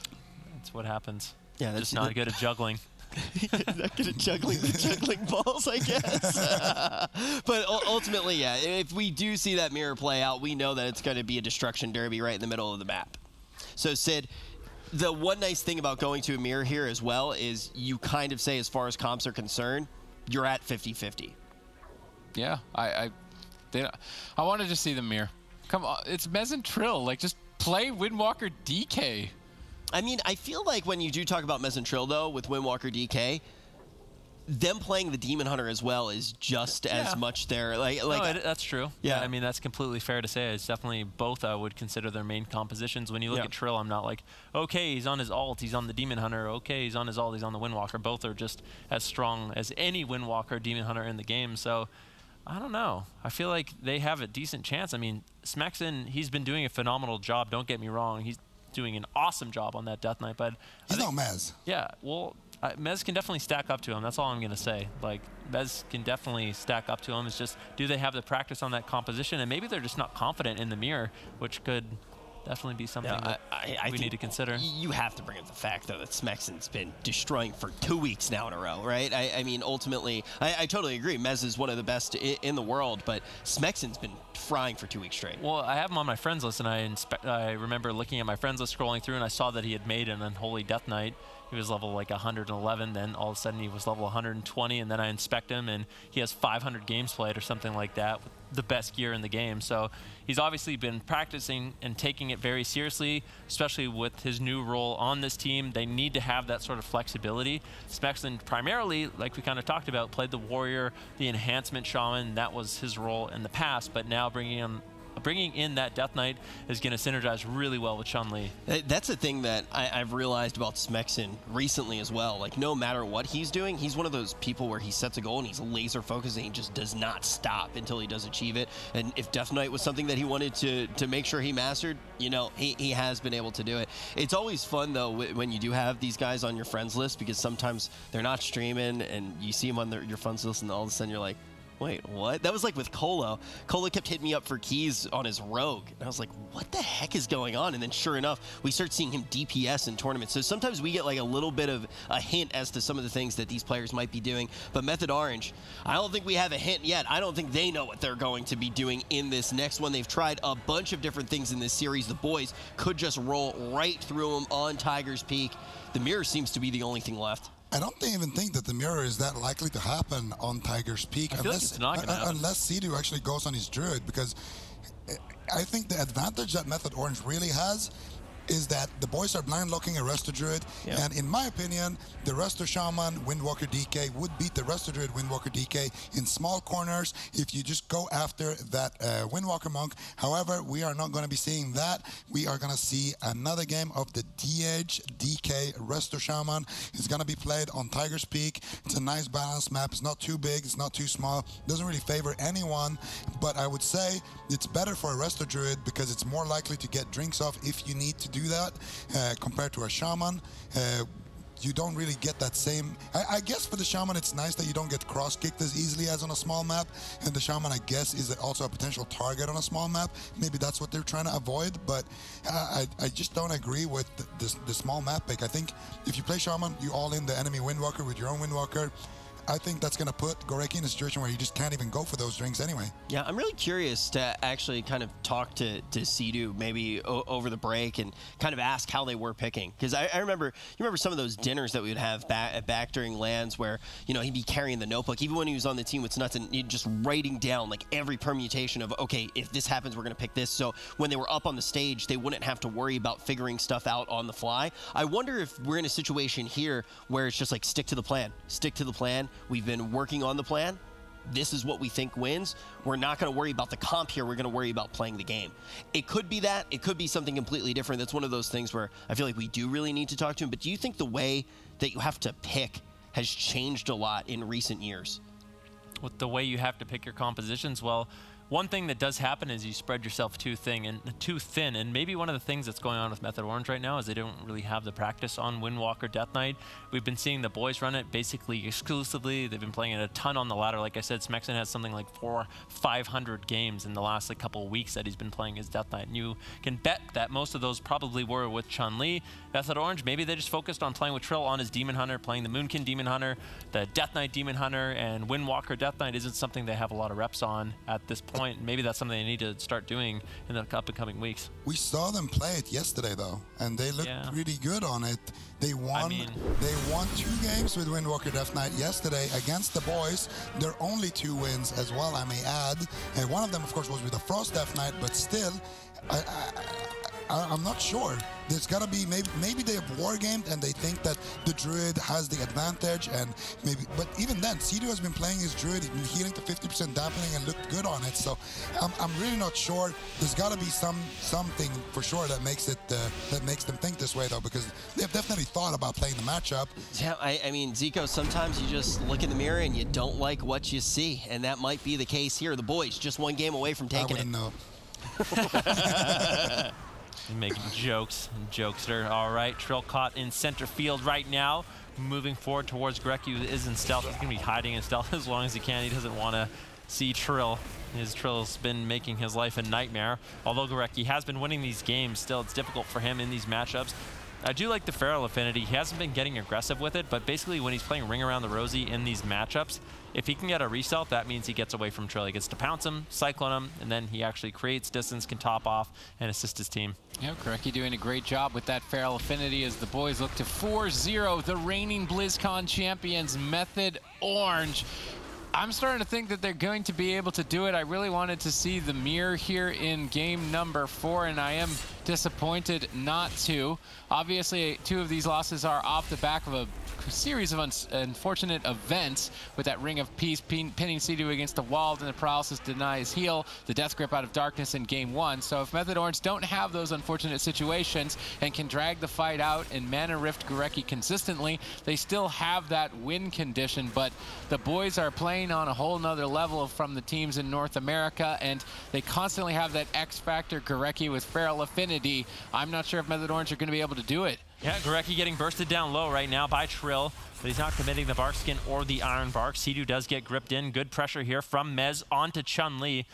that's what happens. Yeah, that's just not good at juggling. Not good at juggling balls, I guess. But ultimately, yeah, if we do see that mirror play out, we know that it's going to be a destruction derby right in the middle of the map. So, Sid, the one nice thing about going to a mirror here as well is you kind of say, as far as comps are concerned, you're at 50-50. Yeah, I wanted to see the mirror. Come on, it's Mez and Trill. Like, just play Windwalker DK. I mean, I feel like when you do talk about Mez and Trill, though, with Windwalker DK, them playing the Demon Hunter as well is just as much there. That's true. Yeah, I mean, that's completely fair to say. It's definitely both I would consider their main compositions. When you look at Trill, I'm not like, okay, he's on his ult, he's on the Demon Hunter. Okay, he's on his ult, he's on the Windwalker. Both are just as strong as any Windwalker Demon Hunter in the game. So I don't know. I feel like they have a decent chance. I mean, Smexon, he's been doing a phenomenal job. Don't get me wrong. He's doing an awesome job on that Death Knight. But he's not Mez. Yeah, well, Mez can definitely stack up to him. That's all I'm going to say. Like, Mez can definitely stack up to him. It's just, do they have the practice on that composition? And maybe they're just not confident in the mirror, which could definitely be something that we need to consider. You have to bring up the fact, though, that Smexon's been destroying for 2 weeks now in a row, right? I mean, ultimately, I totally agree. Mez is one of the best in the world, but Smexon's been frying for 2 weeks straight. Well, I have him on my friends list, and I remember looking at my friends list, scrolling through, and I saw that he had made an Unholy Death Knight. He was level like 111, then all of a sudden he was level 120, and then I inspect him, and he has 500 games played or something like that, with the best gear in the game. So he's obviously been practicing and taking it very seriously, especially with his new role on this team. They need to have that sort of flexibility. Smexon primarily, like we kind of talked about, played the Warrior, the Enhancement Shaman. That was his role in the past, but now bringing in that Death Knight is going to synergize really well with Chun-Li. That's the thing that I've realized about Smexon recently as well. Like, no matter what he's doing, he's one of those people where he sets a goal and he's laser focused and he just does not stop until he does achieve it. And if Death Knight was something that he wanted to make sure he mastered, you know, he has been able to do it. It's always fun, though, when you do have these guys on your friends list, because sometimes they're not streaming and you see them on your friends list and all of a sudden you're like, wait, what? That was like with Colo. Colo kept hitting me up for keys on his Rogue. And I was like, what the heck is going on? And then sure enough, we start seeing him DPS in tournaments. So sometimes we get like a little bit of a hint as to some of the things that these players might be doing. But Method Orange, I don't think we have a hint yet. I don't think they know what they're going to be doing in this next one. They've tried a bunch of different things in this series. The boys could just roll right through them on Tiger's Peak. The mirror seems to be the only thing left. I don't even think that the mirror is that likely to happen on Tiger's Peak unless Sea-Doo actually goes on his Druid, because I think the advantage that Method Orange really has is that the boys are blind locking a Resto Druid, and in my opinion, the Resto Shaman Windwalker DK would beat the Resto Druid Windwalker DK in small corners if you just go after that Windwalker Monk. However, we are not going to be seeing that. We are going to see another game of the DH DK Resto Shaman. It's going to be played on Tiger's Peak. It's a nice balanced map. It's not too big. It's not too small. Doesn't really favor anyone, but I would say it's better for a Resto Druid because it's more likely to get drinks off if you need to do that compared to a Shaman. You don't really get that same. I guess for the Shaman, it's nice that you don't get cross-kicked as easily as on a small map. And the Shaman, I guess, is also a potential target on a small map. Maybe that's what they're trying to avoid. But I just don't agree with the small map pick. I think if you play Shaman, you all in the enemy Windwalker with your own Windwalker. I think that's going to put Goreki in a situation where you just can't even go for those drinks anyway. Yeah, I'm really curious to actually kind of talk to Sea-Doo maybe over the break and kind of ask how they were picking. Because I remember, you remember some of those dinners that we would have back during LANs where, you know, he'd be carrying the notebook, even when he was on the team with Snuts, and he'd just writing down like every permutation of, okay, if this happens, we're going to pick this. So when they were up on the stage, they wouldn't have to worry about figuring stuff out on the fly. I wonder if we're in a situation here where it's just like stick to the plan. Stick to the plan. We've been working on the plan. This is what we think wins. We're not going to worry about the comp here. We're going to worry about playing the game. It could be that. It could be something completely different. That's one of those things where I feel like we do really need to talk to him. But do you think the way that you have to pick has changed a lot in recent years? With the way you have to pick your compositions, well, One thing that does happen is you spread yourself too thin, and maybe one of the things that's going on with Method Orange right now is they don't really have the practice on Windwalker Death Knight. We've been seeing the boys run it basically exclusively. They've been playing it a ton on the ladder. Like I said, Smexon has something like 500 games in the last couple of weeks that he's been playing his Death Knight, and you can bet that most of those probably were with Chun-Li. Method Orange, maybe they just focused on playing with Trill on his Demon Hunter, playing the Moonkin Demon Hunter, the Death Knight Demon Hunter, and Windwalker Death Knight isn't something they have a lot of reps on at this point. Maybe that's something they need to start doing in the upcoming weeks. We saw them play it yesterday though, and they looked really good on it. They won. They won 2 games with Windwalker Death Knight yesterday against the boys. They're only 2 wins as well, I may add. And one of them, of course, was with the Frost Death Knight, but still, I'm not sure. There's got to be, maybe they have wargamed and they think that the Druid has the advantage, and maybe, but even then, Sea-Doo has been playing his Druid, he's been healing to 50% dampening and looked good on it, so I'm really not sure. There's got to be something for sure that makes it, that makes them think this way though, because they've definitely thought about playing the matchup. Yeah, I mean, Zico, sometimes you just look in the mirror and you don't like what you see, and that might be the case here. The boys just 1 game away from taking it. I know. wouldn't Making jokes and jokester. All right, Trill caught in center field right now. Moving forward towards Gorecki, who is in stealth. He's going to be hiding in stealth as long as he can. He doesn't want to see Trill. His Trill's been making his life a nightmare. Although Gorecki has been winning these games, still it's difficult for him in these matchups. I do like the Feral Affinity. He hasn't been getting aggressive with it, but basically when he's playing Ring Around the Rosie in these matchups, if he can get a re-stealth, that means he gets away from Trill. He gets to pounce him, cyclone him, and then he actually creates distance, can top off, and assist his team. Yeah, Gorecki doing a great job with that Feral Affinity as the boys look to 4-0 the reigning BlizzCon champions, Method Orange. I'm starting to think that they're going to be able to do it. I really wanted to see the mirror here in game number 4, and I am disappointed not to. Obviously, 2 of these losses are off the back of a series of unfortunate events, with that Ring of Peace pinning Sea-Doo against the wall, and the Paralysis denies heal, the Death Grip out of Darkness in game 1. So if Method Orange don't have those unfortunate situations and can drag the fight out and Mana Rift Gorecki consistently, they still have that win condition. But the boys are playing on a whole nother level from the teams in North America, and they constantly have that X Factor Gorecki with Feral Affinity. I'm not sure if Method Orange are going to be able to do it. Yeah, Gorecki getting bursted down low right now by Trill, but he's not committing the Bark Skin or the Iron Bark. Sea-Doo does get gripped in. Good pressure here from Mez onto Chun-Li.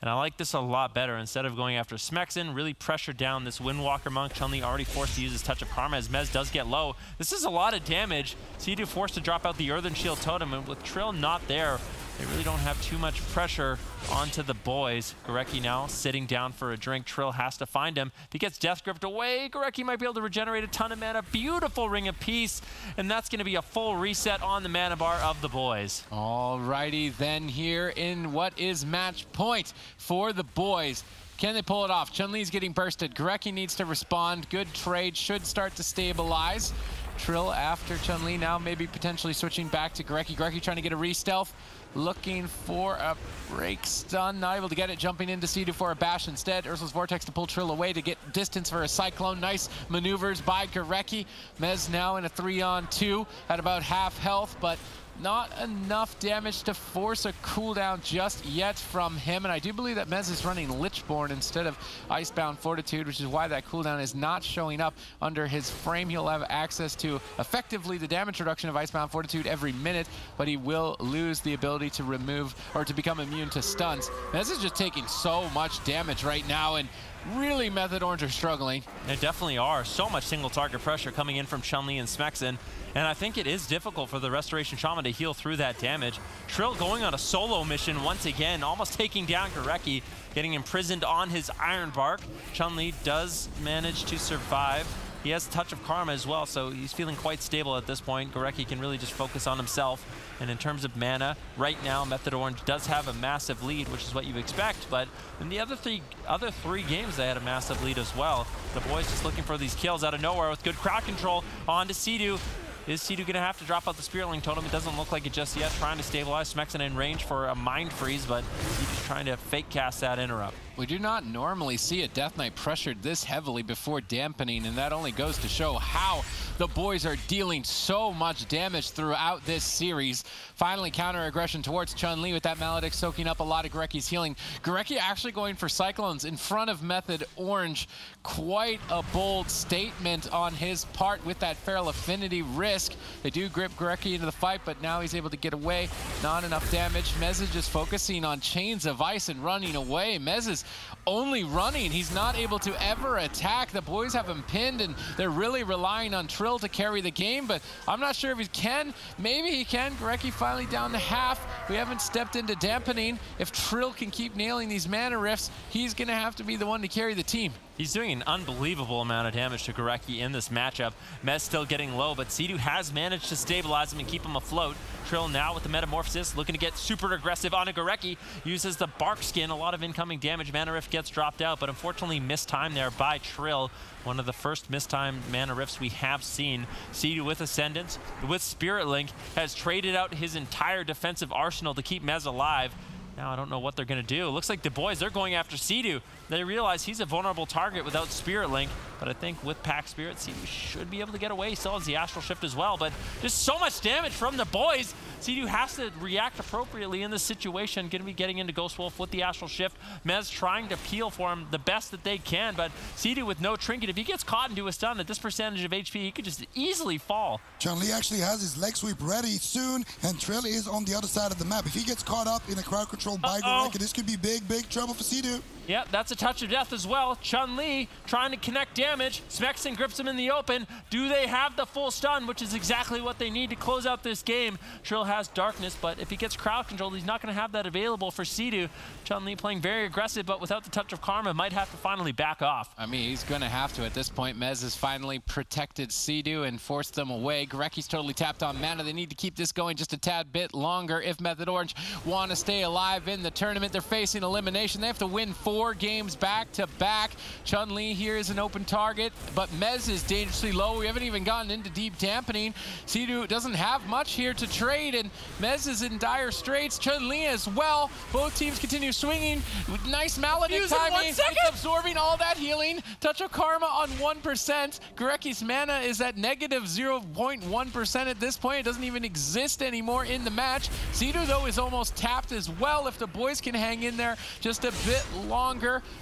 And I like this a lot better. Instead of going after Smexon, really pressure down this Windwalker Monk. Chun-Li already forced to use his Touch of Karma as Mez does get low. This is a lot of damage. Sea-Doo forced to drop out the Earthen Shield Totem, and with Trill not there, they really don't have too much pressure onto the boys. Gorecki now sitting down for a drink. Trill has to find him. If he gets Death Gripped away, Gorecki might be able to regenerate a ton of mana. Beautiful Ring of Peace, and that's going to be a full reset on the mana bar of the boys. Alrighty then, here in what is match point for the boys. Can they pull it off? Chun-Li's getting bursted. Gorecki needs to respond. Good trade, should start to stabilize. Trill after Chun-Li now maybe potentially switching back to Gorecki. Gorecki trying to get a re-stealth. Looking for a break stun, not able to get it, jumping into Sea-Doo for a bash instead. Ursula's Vortex to pull Trill away to get distance for a Cyclone. Nice maneuvers by Gorecki. Mez now in a 3-on-2 at about half health, but not enough damage to force a cooldown just yet from him. And I do believe that Mez is running Lichborn instead of Icebound Fortitude, which is why that cooldown is not showing up under his frame. He'll have access to effectively the damage reduction of Icebound Fortitude every minute, but he will lose the ability to remove or to become immune to stuns. Mez is just taking so much damage right now, and really Method Orange are struggling. They definitely are. So much single target pressure coming in from Chun-Li and Smexon. And I think it is difficult for the Restoration Shaman to heal through that damage. Trill going on a solo mission once again, almost taking down Gorecki, getting imprisoned on his Iron Bark. Chun-Li does manage to survive. He has Touch of Karma as well, so he's feeling quite stable at this point. Gorecki can really just focus on himself. And in terms of mana, right now, Method Orange does have a massive lead, which is what you expect. But in the other three games, they had a massive lead as well. The boys just looking for these kills out of nowhere with good crowd control onto Sea-Doo. Is Sea-Doo going to have to drop out the Spiritling Totem? It doesn't look like it just yet. Trying to stabilize Smexon in range for a Mind Freeze, but Sea-Doo's trying to fake cast that interrupt. We do not normally see a Death Knight pressured this heavily before dampening, and that only goes to show how the boys are dealing so much damage throughout this series. Finally, counter-aggression towards Chun-Li with that Maledict soaking up a lot of Gorecki's healing. Gorecki actually going for Cyclones in front of Method Orange. Quite a bold statement on his part with that Feral Affinity risk. They do grip Gorecki into the fight, but now he's able to get away. Not enough damage. Mez is just focusing on Chains of Ice and running away. Mez is only running. He's not able to ever attack. The boys have him pinned, and they're really relying on Trill to carry the game, but I'm not sure if he can. Maybe he can. Gorecki finally down to half. We haven't stepped into dampening. If Trill can keep nailing these mana rifts, he's going to have to be the one to carry the team. He's doing an unbelievable amount of damage to Gorecki in this matchup. Mez still getting low, but Sidu has managed to stabilize him and keep him afloat. Trill now with the Metamorphosis, looking to get super aggressive on a Gorecki. Uses the Bark Skin, a lot of incoming damage. Mana Rift gets dropped out, but unfortunately mistimed there by Trill. One of the first mistimed Mana Rifts we have seen. Sidu with Ascendance, with Spirit Link, has traded out his entire defensive arsenal to keep Mez alive. Now I don't know what they're going to do. It looks like the boys, they're going after Sidu. They realize he's a vulnerable target without Spirit Link, but I think with Pack Spirit, Sidu should be able to get away. He still has the Astral Shift as well, but just so much damage from the boys. Sidu has to react appropriately in this situation. Going to be getting into Ghost Wolf with the Astral Shift. Mez trying to peel for him the best that they can, but Sidu with no trinket. If he gets caught into a stun at this percentage of HP, he could just easily fall. Chun-Li actually has his leg sweep ready soon, and Trill is on the other side of the map. If he gets caught up in a crowd control by Gorecki, this could be big, big trouble for Sidu. Yep, that's a touch of death as well. Chun-Li trying to connect damage. Smexon grips him in the open. Do they have the full stun, which is exactly what they need to close out this game? Trill has Darkness, but if he gets crowd controlled, he's not going to have that available for Sidu. Chun-Li playing very aggressive, but without the touch of Karma, might have to finally back off. I mean, he's going to have to at this point. Mez has finally protected Sidu and forced them away. Gorecki's totally tapped on mana. They need to keep this going just a tad bit longer if Method Orange want to stay alive in the tournament. They're facing elimination. They have to win 4 games back to back. Chun-Li here is an open target, but Mez is dangerously low. We haven't even gotten into deep dampening. Sidu doesn't have much here to trade, and Mez is in dire straits. Chun-Li as well. Both teams continue swinging. Nice Maledict timing. It's absorbing all that healing. Touch of Karma on 1%. Gorecki's mana is at negative 0.1% at this point. It doesn't even exist anymore in the match. Sidu, though, is almost tapped as well. If the boys can hang in there just a bit longer.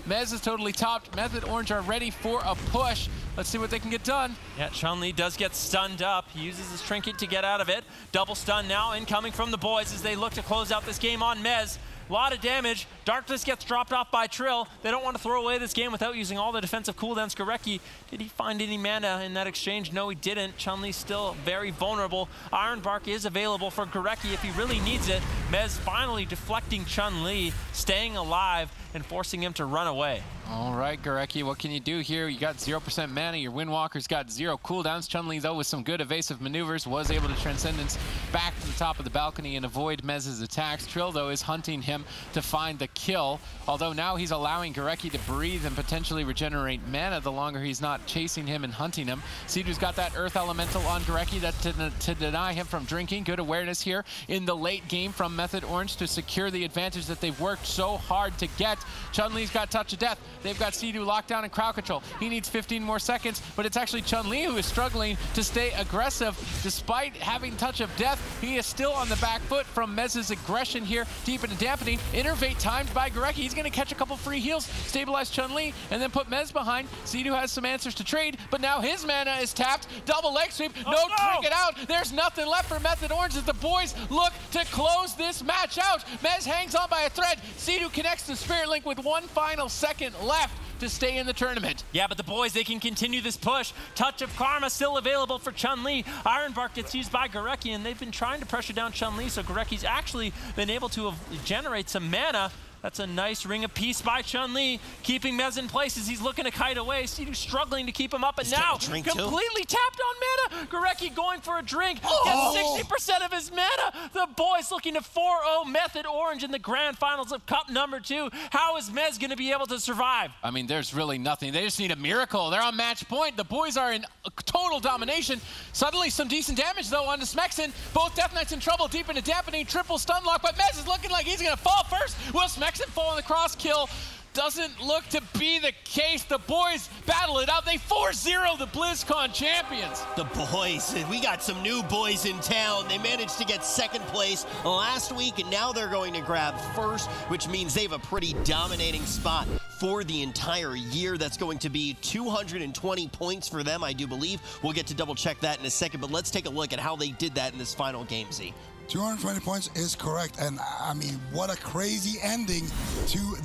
Mez is totally topped. Method Orange are ready for a push. Let's see what they can get done. Yeah, Chun-Li does get stunned up. He uses his trinket to get out of it. Double stun now incoming from the boys as they look to close out this game on Mez. A lot of damage. Darkness gets dropped off by Trill. They don't want to throw away this game without using all the defensive cooldowns. Gorecki, did he find any mana in that exchange? No, he didn't. Chun-Li still very vulnerable. Iron Bark is available for Gorecki if he really needs it. Mez finally deflecting Chun-Li, staying alive, and forcing him to run away. All right, Gorecki, what can you do here? You got 0% mana. Your Windwalker's got 0 cooldowns. Chun-Li, though, with some good evasive maneuvers, was able to Transcendence back to the top of the balcony and avoid Mez's attacks. Trill, though, is hunting him to find the kill, although now he's allowing Gorecki to breathe and potentially regenerate mana the longer he's not chasing him and hunting him. Sidu's got that Earth Elemental on Gorecki that to deny him from drinking. Good awareness here in the late game from Method Orange to secure the advantage that they've worked so hard to get. Chun-Li's got Touch of Death. They've got Sidu locked down in crowd control. He needs 15 more seconds, but it's actually Chun-Li who is struggling to stay aggressive. Despite having Touch of Death, he is still on the back foot from Mez's aggression here, deep into dampening. Innervate timed by Gorecki. He's going to catch a couple free heals, stabilize Chun-Li, and then put Mez behind. Sidu has some answers to trade, but now his mana is tapped. Double leg sweep, no trinket out. There's nothing left for Method Orange as the boys look to close this match out. Mez hangs on by a thread. Sidu connects the Spirit Link with 1 final second left to stay in the tournament. Yeah, but the boys, they can continue this push. Touch of Karma still available for Chun-Li. Iron Bark gets used by Gorecki, and they've been trying to pressure down Chun-Li, so Gorecki's actually been able to generate some mana. That's a nice Ring of Peace by Chun-Li, keeping Mez in place as he's looking to kite away. Sidu struggling to keep him up, and now completely tapped on mana. Gorecki going for a drink, gets 60% of his mana. The boys looking to 4-0 Method Orange in the grand finals of Cup number 2. How is Mez going to be able to survive? I mean, there's really nothing. They just need a miracle. They're on match point. The boys are in total domination. Suddenly some decent damage, though, on the Smexon. Both Death Knights in trouble, deep into dampening, triple stun lock, but Mez is looking like he's going to fall first. Will Smexon fall on the cross kill? doesn't look to be the case. The boys battle it out. They 4-0 the BlizzCon champions. The boys, we got some new boys in town. They managed to get second place last week, and now they're going to grab first, which means they have a pretty dominating spot for the entire year. That's going to be 220 points for them, I do believe. We'll get to double check that in a second, but let's take a look at how they did that in this final game, Z. 220 points is correct, and I mean, what a crazy ending to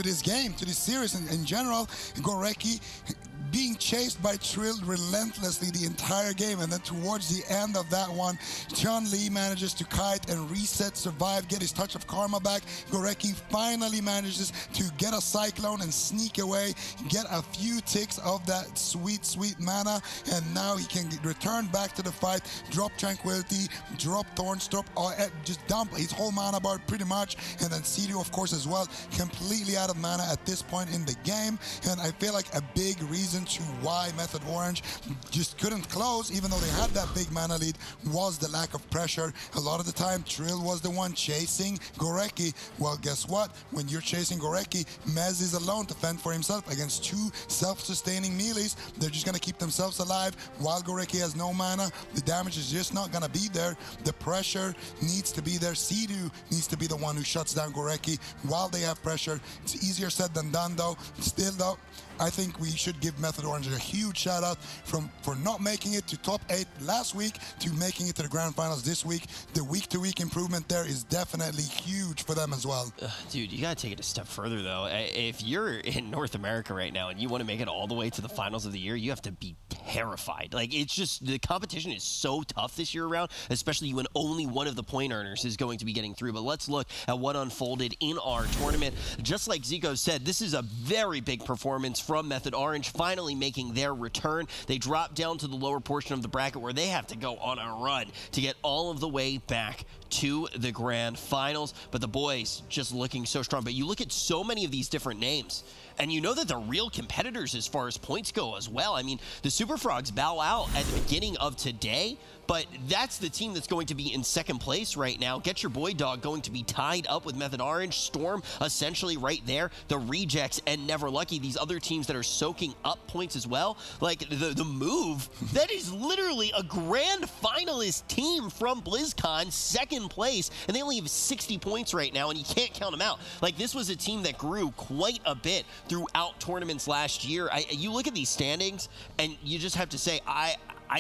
this game, to this series in general. Gorecki being chased by Trill relentlessly the entire game, and then towards the end of that one, Chun-Li manages to kite and reset, survive, get his touch of karma back. Gorecki finally manages to get a cyclone and sneak away, get a few ticks of that sweet, sweet mana, and now he can return back to the fight, drop Tranquility, drop Thorns, just dump his whole mana bar pretty much, and then Sidu, of course, as well, completely out of mana at this point in the game. And I feel like a big reason to why Method Orange just couldn't close, even though they had that big mana lead, was the lack of pressure. A lot of the time, Trill was the one chasing Gorecki. Well, guess what? When you're chasing Gorecki, Mez is alone to fend for himself against two self-sustaining melees. They're just going to keep themselves alive while Gorecki has no mana. The damage is just not going to be there. The pressure needs to be there. Sidu needs to be the one who shuts down Gorecki while they have pressure. It's easier said than done, though. Still, though, I think we should give Method Orange a huge shout out for not making it to top 8 last week to making it to the grand finals this week. The week-to-week improvement there is definitely huge for them as well. Dude, you gotta take it a step further though. If you're in North America right now and you want to make it all the way to the finals of the year, you have to be terrified. Like, it's just, the competition is so tough this year around, especially when only one of the point earners is going to be getting through. But let's look at what unfolded in our tournament. Just like Zico said, this is a very big performance from Method Orange, finally making their return. They drop down to the lower portion of the bracket where they have to go on a run to get all of the way back to the grand finals. But the boys just looking so strong. But you look at so many of these different names, and you know that they're real competitors as far as points go as well. I mean, the Super Frogs bow out at the beginning of today, but that's the team that's going to be in second place right now. Get Your Boy Dog going to be tied up with Method Orange. Storm essentially right there. The Rejects and Never Lucky, these other teams that are soaking up points as well. Like the move, that is literally a grand finalist team from BlizzCon, second place, and they only have 60 points right now, and you can't count them out. Like, this was a team that grew quite a bit throughout tournaments last year. You look at these standings, and you just have to say, I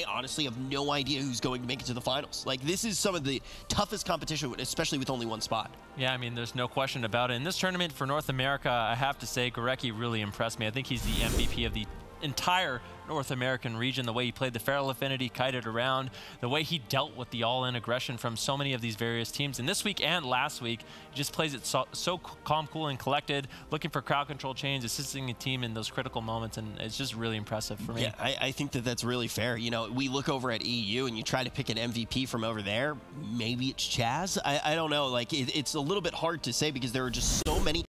honestly have no idea who's going to make it to the finals. Like, this is some of the toughest competition, especially with only one spot. Yeah, I mean, there's no question about it. In this tournament for North America, I have to say, Gorecki really impressed me. I think he's the MVP of the entire North American region. The way he played the Feral Affinity, kited around, the way he dealt with the all-in aggression from so many of these various teams. And this week and last week, he just plays it so calm, cool, and collected, looking for crowd control chains, assisting the team in those critical moments, and it's just really impressive for me. Yeah, I think that that's really fair. You know, we look over at EU and you try to pick an MVP from over there. Maybe it's Chaz. I don't know. Like, it's a little bit hard to say because there are just so many